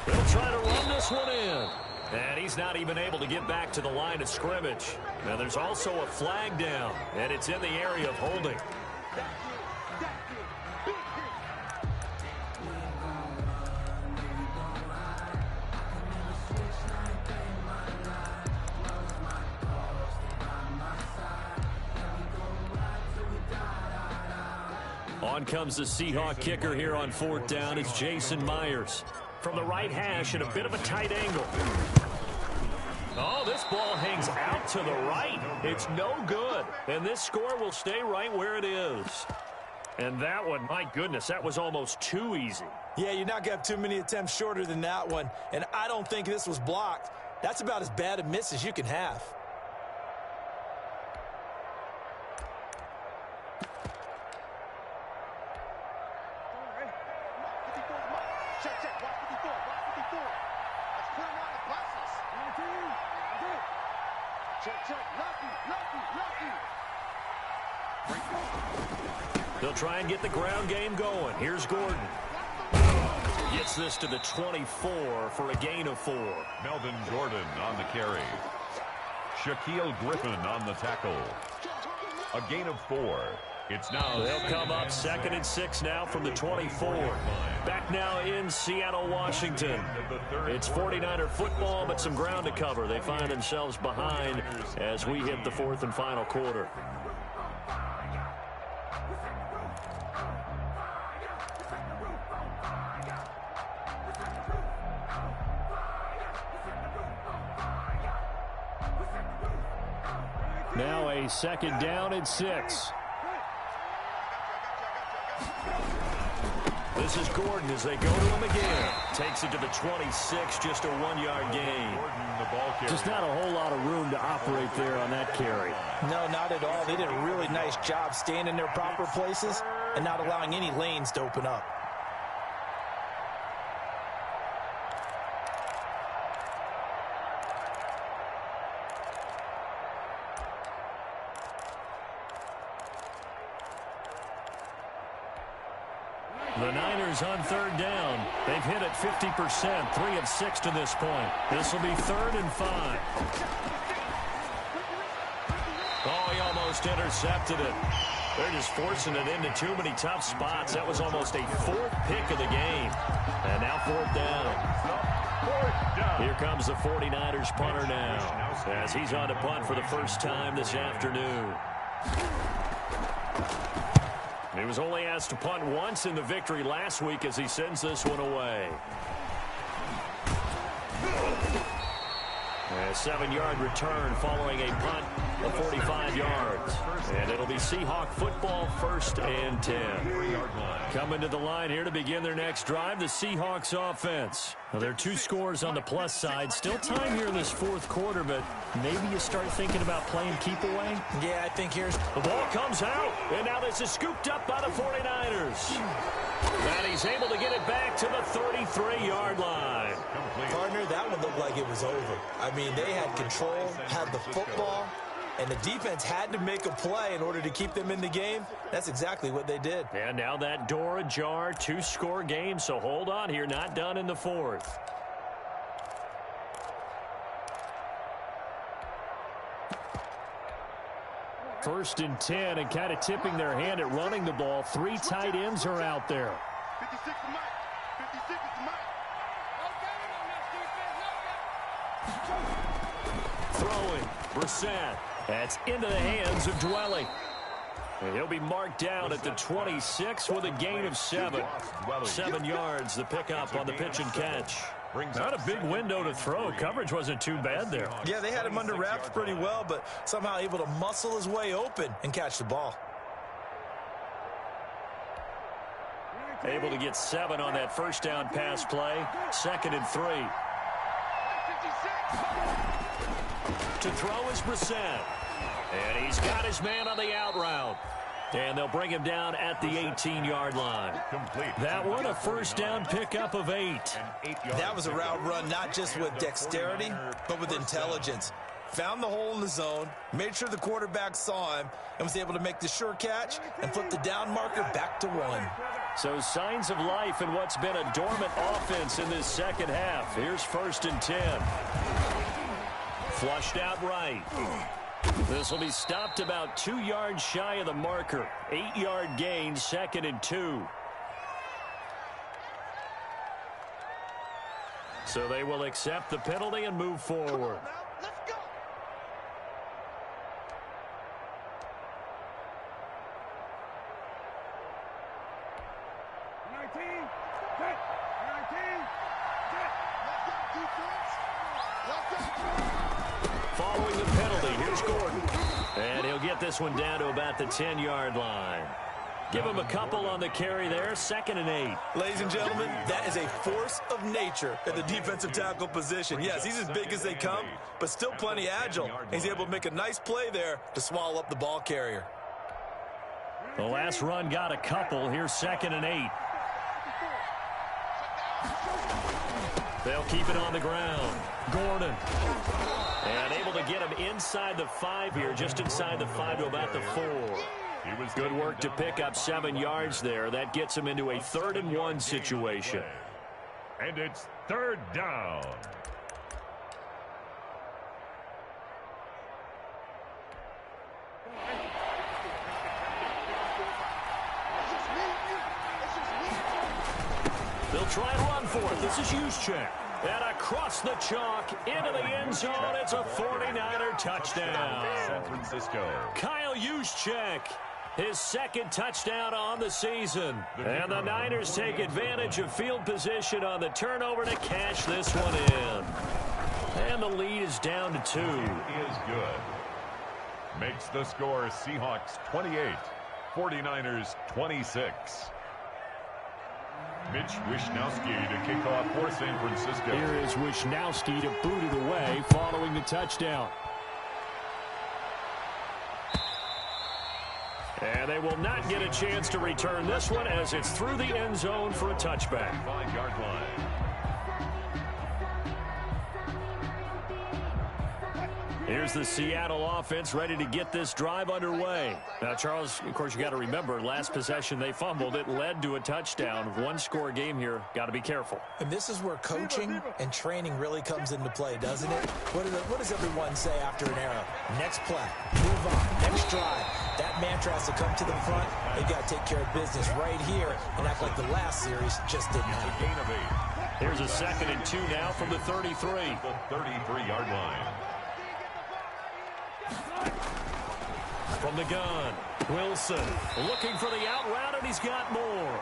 [SPEAKER 1] They'll try to run this one in. And he's not even able to get back to the line of scrimmage. Now there's also a flag down, and it's in the area of holding. On comes the Seahawk kicker here on 4th down. It's Jason Myers. From the right hash at a bit of a tight angle. Oh, this ball hangs out to the right. It's no good. And this score will stay right where it is. And that one, my goodness, that was almost too easy.
[SPEAKER 3] Yeah, you're not going to have too many attempts shorter than that one. And I don't think this was blocked. That's about as bad a miss as you can have.
[SPEAKER 1] They'll try and get the ground game going. Here's Gordon. Gets this to the 24 for a gain of 4.
[SPEAKER 2] Melvin Gordon on the carry. Shaquille Griffin on the tackle. A gain of 4. It's now.
[SPEAKER 1] They'll come up 2nd and 6 now from the 24. Back now in Seattle, Washington. It's 49er football, but some ground to cover. They find themselves behind as we hit the 4th and final quarter.
[SPEAKER 5] Now a 2nd down and 6.
[SPEAKER 1] This is Gordon as they go to him again. Takes it to the 26, just a 1-yard gain.
[SPEAKER 5] Just not a whole lot of room to operate there on that carry.
[SPEAKER 3] No, not at all. They did a really nice job staying in their proper places and not allowing any lanes to open up.
[SPEAKER 1] The Niners on 3rd down. They've hit it 50%, 3 of 6 to this point. This will be 3rd and 5. Oh, he almost intercepted it. They're just forcing it into too many tough spots. That was almost a 4th pick of the game. And now 4th down. Here comes the 49ers punter now, as he's on to punt for the first time this afternoon. He was only asked to punt once in the victory last week as he sends this one away. A 7-yard return following a punt of 45 yards. And it'll be Seahawk football, 1st and 10. Coming to the line here to begin their next drive, the Seahawks offense. Well, there are 2 scores on the plus side. Still time here in this 4th quarter, but maybe you start thinking about playing keep away.
[SPEAKER 3] Yeah, I think here's...
[SPEAKER 1] The ball comes out, and now this is scooped up by the 49ers. And he's able to get it back to the 33-yard line.
[SPEAKER 3] Partner, that one looked like it was over. I mean, they had control, had the football, and the defense had to make a play in order to keep them in the game. That's exactly what they did.
[SPEAKER 1] And now that door ajar, 2-score game, so hold on here, not done in the 4th.
[SPEAKER 5] First and 10, and kind of tipping their hand at running the ball. 3 tight ends are out there.
[SPEAKER 4] 56 to Mike. 56 to Mike.
[SPEAKER 1] Throwing, Brissett. That's into the hands of Dwelly. And he'll be marked down at the 26 with a gain of 7. 7 yards, the pickup on the pitch and catch. Not a big window to throw. Coverage wasn't too bad there.
[SPEAKER 3] Yeah, they had him under wraps pretty well, but somehow able to muscle his way open and catch the ball.
[SPEAKER 1] Able to get 7 on that first down pass play. 2nd and 3. To throw is Brissett. And he's got his man on the out route. And they'll bring him down at the 18-yard line. That one, a first down pickup of 8.
[SPEAKER 3] That was a route run not just with dexterity, but with intelligence. Found the hole in the zone, made sure the quarterback saw him, and was able to make the sure catch and flip the down marker back to 1.
[SPEAKER 1] So signs of life in what's been a dormant offense in this second half. Here's 1st and 10. Flushed out right. This will be stopped about 2 yards shy of the marker. 8-yard gain, 2nd and 2. So they will accept the penalty and move forward. get this one down to about the 10-yard line. Give him a couple on the carry there, 2nd and 8.
[SPEAKER 3] Ladies and gentlemen, that is a force of nature at the defensive tackle position. Yes, he's as big as they come, but still plenty agile. He's able to make a nice play there to swallow up the ball carrier.
[SPEAKER 1] The last run got a couple. Here's 2nd and 8. They'll keep it on the ground. Gordon. And able to get him inside the 5 here, just inside the 5 to about the 4. Good work to pick up 7 yards there. That gets him into a 3rd and 1 situation.
[SPEAKER 2] And it's 3rd down.
[SPEAKER 1] They'll try and run for it. This is Juszczyk. And across the chalk, into the end zone. It's a 49er touchdown.
[SPEAKER 2] San Francisco.
[SPEAKER 1] Kyle Juszczyk, his 2nd touchdown on the season. And the Niners take advantage of field position on the turnover to cash this one in. And the lead is down to 2.
[SPEAKER 2] Is good. Makes the score Seahawks 28, 49ers 26. Mitch Wishnowsky to kick off for San Francisco.
[SPEAKER 5] Here is Wishnowsky to boot it away following the touchdown.
[SPEAKER 1] And they will not get a chance to return this one as it's through the end zone for a touchback.
[SPEAKER 2] 5-yard line.
[SPEAKER 1] Here's the Seattle offense ready to get this drive underway. Now, Charles, of course, you got to remember, last possession they fumbled. It led to a touchdown. 1-score game here. Got to be careful.
[SPEAKER 3] And this is where coaching and training really comes into play, doesn't it? What does everyone say after an error? Next play, move on, next drive. That mantra has to come to the front. They've got to take care of business right here and act like the last series just didn't happen.
[SPEAKER 2] Gain of 8.
[SPEAKER 1] Here's a 2nd and 2 now from the 33.
[SPEAKER 2] The 33-yard line.
[SPEAKER 1] From the gun, Wilson looking for the out route, and he's got more.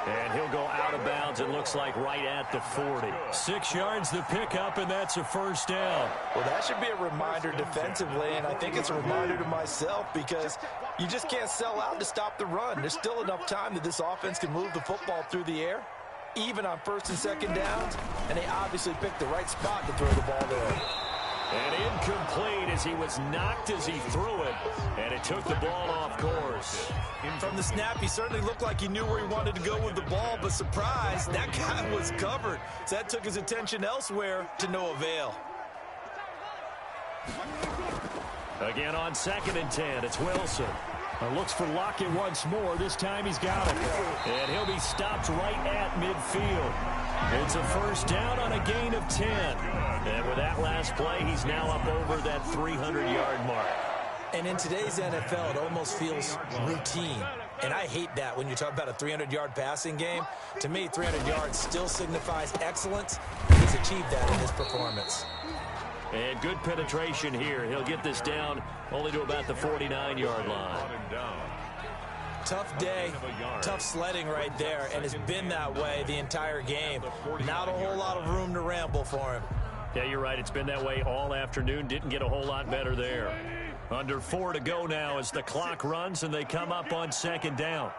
[SPEAKER 1] And he'll go out of bounds, it looks like, right at the 40. 6 yards the pickup, and that's a 1st down.
[SPEAKER 3] Well, that should be a reminder defensively, and I think it's a reminder to myself because you just can't sell out to stop the run. There's still enough time that this offense can move the football through the air, even on 1st and 2nd downs, and they obviously picked the right spot to throw the ball there.
[SPEAKER 1] And incomplete as he was knocked as he threw it, and it took the ball off course.
[SPEAKER 3] From the snap, he certainly looked like he knew where he wanted to go with the ball, but surprise, that guy was covered. So that took his attention elsewhere to no avail.
[SPEAKER 1] Again on 2nd and 10, it's Wilson.
[SPEAKER 5] Looks for Lockett once more. This time he's got it.
[SPEAKER 1] And he'll be stopped right at midfield. It's a 1st down on a gain of 10. And with that last play, he's now up over that 300-yard mark.
[SPEAKER 3] And in today's NFL, it almost feels routine. And I hate that when you talk about a 300-yard passing game. To me, 300 yards still signifies excellence. He's achieved that in his performance.
[SPEAKER 1] And good penetration here. He'll get this down only to about the 49-yard line.
[SPEAKER 3] Tough day, tough sledding right there, and it's been that way the entire game. Not a whole lot of room to ramble for him.
[SPEAKER 1] Yeah, you're right. It's been that way all afternoon. Didn't get a whole lot better there. Under 4 to go now as the clock runs, and they come up on 2nd down.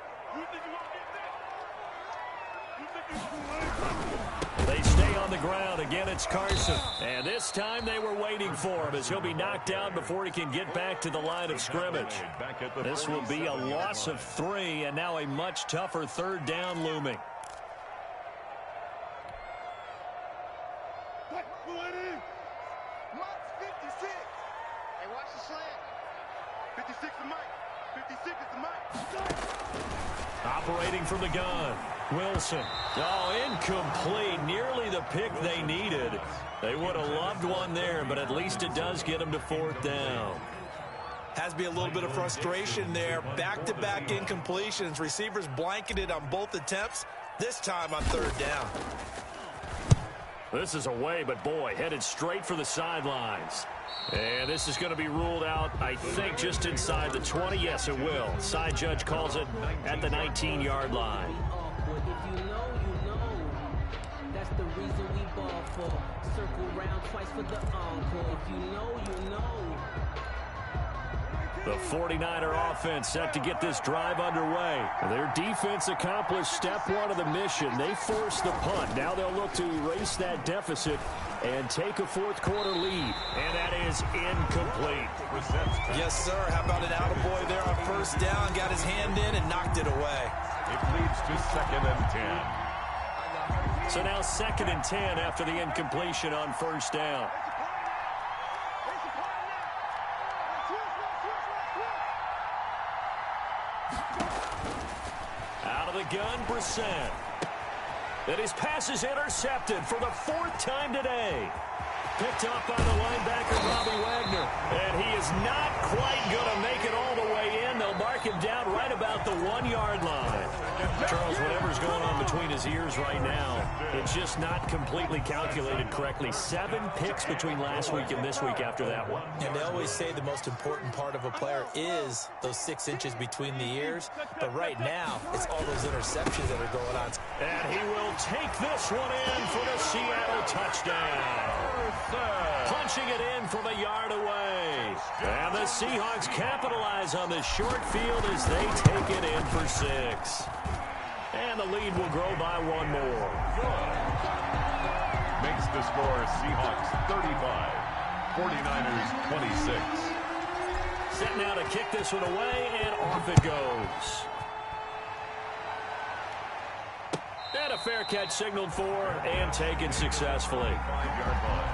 [SPEAKER 1] They stay on the ground. Again, it's Carson. And this time they were waiting for him as he'll be knocked down before he can get back to the line of scrimmage. This will be a loss of 3, and now a much tougher 3rd down looming. Operating from the gun, Wilson. Oh, incomplete. Nearly the pick they needed. They would have loved one there, but at least it does get them to 4th down.
[SPEAKER 3] Has to be a little bit of frustration there. Back-to-back incompletions. Receivers blanketed on both attempts, this time on 3rd down.
[SPEAKER 1] This is away, but boy, headed straight for the sidelines. And this is going to be ruled out, I think, just inside the 20. Yes, it will. Side judge calls it at the 19-yard line.
[SPEAKER 6] If you know, you know. That's the reason we ball for. Circle round twice for the encore. If you know, you know.
[SPEAKER 5] The 49er offense set to get this drive underway. Their defense accomplished step one of the mission. They forced the punt. Now they'll look to erase that deficit and take a fourth-quarter lead. And that is incomplete.
[SPEAKER 3] Yes, sir. How about an attaboy there on first down? Got his hand in and knocked it away.
[SPEAKER 2] It leads to 2nd and 10.
[SPEAKER 5] So now 2nd and 10 after the incompletion on first down. Out of the gun, Brissett. And his pass is intercepted for the 4th time today. Picked up by the linebacker, Robbie Wagner. And he is not quite going to make it all the way in. They'll mark him down right about the 1-yard line. Charles, whatever's going on between his ears right now, it's just not completely calculated correctly. 7 picks between last week and this week after that one.
[SPEAKER 3] And they always say the most important part of a player is those 6 inches between the ears. But right now, it's all those interceptions that are going on.
[SPEAKER 5] And he will take this one in for the Seattle touchdown. Punching it in from a yard away. And the Seahawks capitalize on the short field as they take it in for 6. And the lead will grow by 1 more.
[SPEAKER 2] Makes the score Seahawks 35, 49ers 26.
[SPEAKER 5] Set now to kick this one away, and off it goes. And a fair catch signaled for and taken successfully.
[SPEAKER 2] 5-yard line.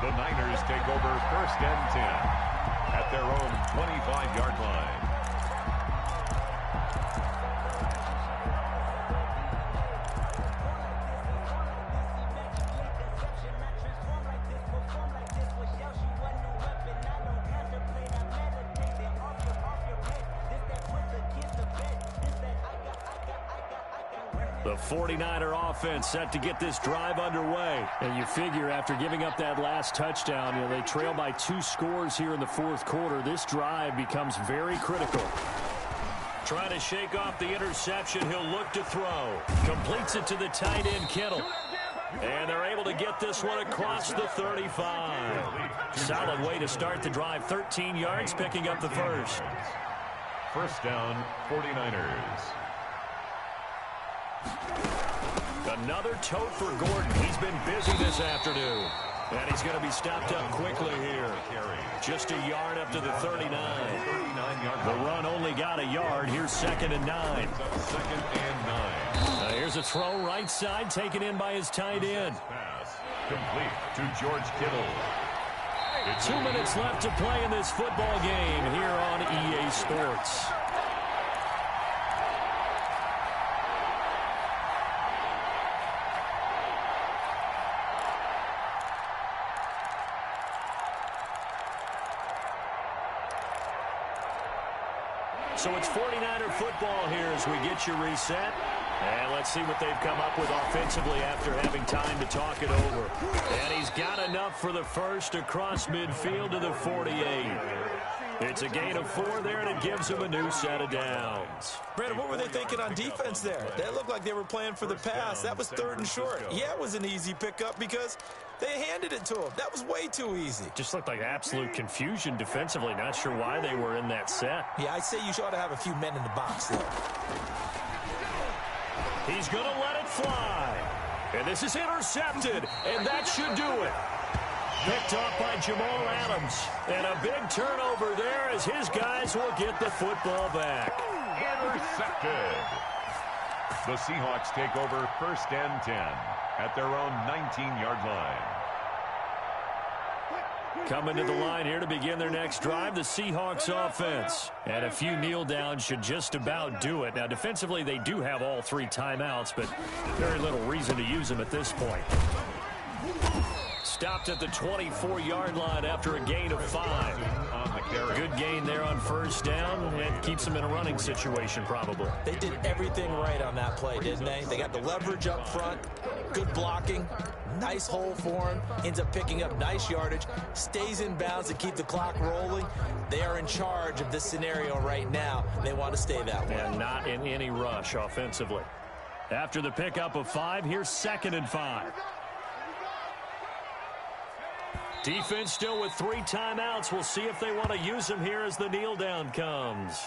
[SPEAKER 2] The Niners take over 1st and 10 at their own 25-yard line.
[SPEAKER 5] The 49er offense set to get this drive underway. And you figure after giving up that last touchdown, they trail by 2 scores here in the 4th quarter. This drive becomes very critical. Trying to shake off the interception. He'll look to throw. Completes it to the tight end, Kittle. And they're able to get this one across the 35. Solid way to start the drive. 13 yards, picking up the first.
[SPEAKER 2] First down, 49ers.
[SPEAKER 5] Another tote for Gordon. He's been busy this afternoon. And he's going to be stopped up quickly here. Just a yard up to the 39. The run only got a yard. Here's 2nd and 9.
[SPEAKER 2] 2nd and 9.
[SPEAKER 5] Here's a throw right side taken in by his tight end.
[SPEAKER 2] Pass complete to George Kittle.
[SPEAKER 5] 2 minutes left to play in this football game here on EA Sports. So it's 49er football here as we get you reset. And let's see what they've come up with offensively after having time to talk it over. And he's got enough for the first across midfield to the 48. It's a gain of 4 there, and it gives him a new set of downs.
[SPEAKER 3] Brandon, what were they thinking on defense there? They looked like they were playing for the pass. That was 3rd and short. Yeah, it was an easy pickup because they handed it to him. That was way too easy.
[SPEAKER 5] Just looked like absolute confusion defensively. Not sure why they were in that set.
[SPEAKER 3] Yeah, I'd say you ought to have a few men in the box there.
[SPEAKER 5] He's going to let it fly. And this is intercepted, and that should do it. Picked off by Jamal Adams. And a big turnover there as his guys will get the football back.
[SPEAKER 2] Intercepted. The Seahawks take over 1st and 10 at their own 19-yard line.
[SPEAKER 5] Coming to the line here to begin their next drive, the Seahawks offense. And a few kneel downs should just about do it. Now, defensively, they do have all 3 timeouts, but very little reason to use them at this point. Stopped at the 24-yard line after a gain of 5. Good gain there on first down. It keeps them in a running situation, probably.
[SPEAKER 3] They did everything right on that play, didn't they? They got the leverage up front, good blocking, nice hole for him, ends up picking up nice yardage, stays in bounds to keep the clock rolling. They are in charge of this scenario right now. They want to stay that way.
[SPEAKER 5] And not in any rush offensively. After the pickup of 5, here's 2nd and 5. Defense still with 3 timeouts. We'll see if they want to use them here as the kneel down comes.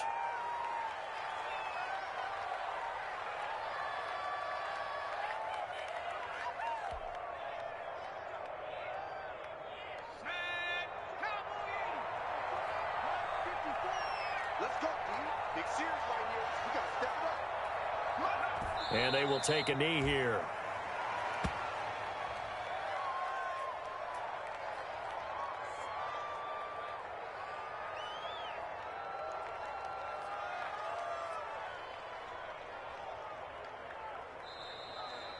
[SPEAKER 4] Let's go, team. Big series right here. We got to step it up.
[SPEAKER 5] And they will take a knee here.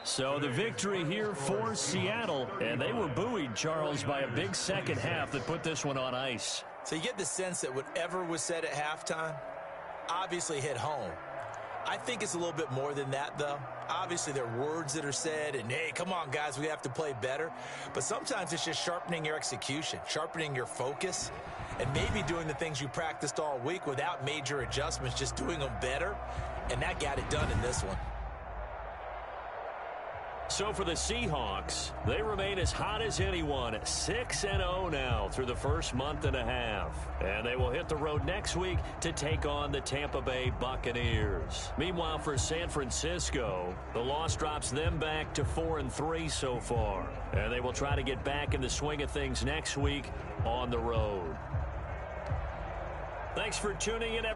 [SPEAKER 5] So the victory here for Seattle. And they were buoyed, Charles, by a big second half that put this one on ice.
[SPEAKER 3] So you get the sense that whatever was said at halftime obviously hit home. I think it's a little bit more than that, though. Obviously, there are words that are said, and, hey, come on, guys, we have to play better. But sometimes it's just sharpening your execution, sharpening your focus, and maybe doing the things you practiced all week without major adjustments, just doing them better. And that got it done in this one.
[SPEAKER 5] So for the Seahawks, they remain as hot as anyone, 6-0 now through the first month and a half. And they will hit the road next week to take on the Tampa Bay Buccaneers. Meanwhile, for San Francisco, the loss drops them back to 4-3 so far. And they will try to get back in the swing of things next week on the road. Thanks for tuning in, everyone.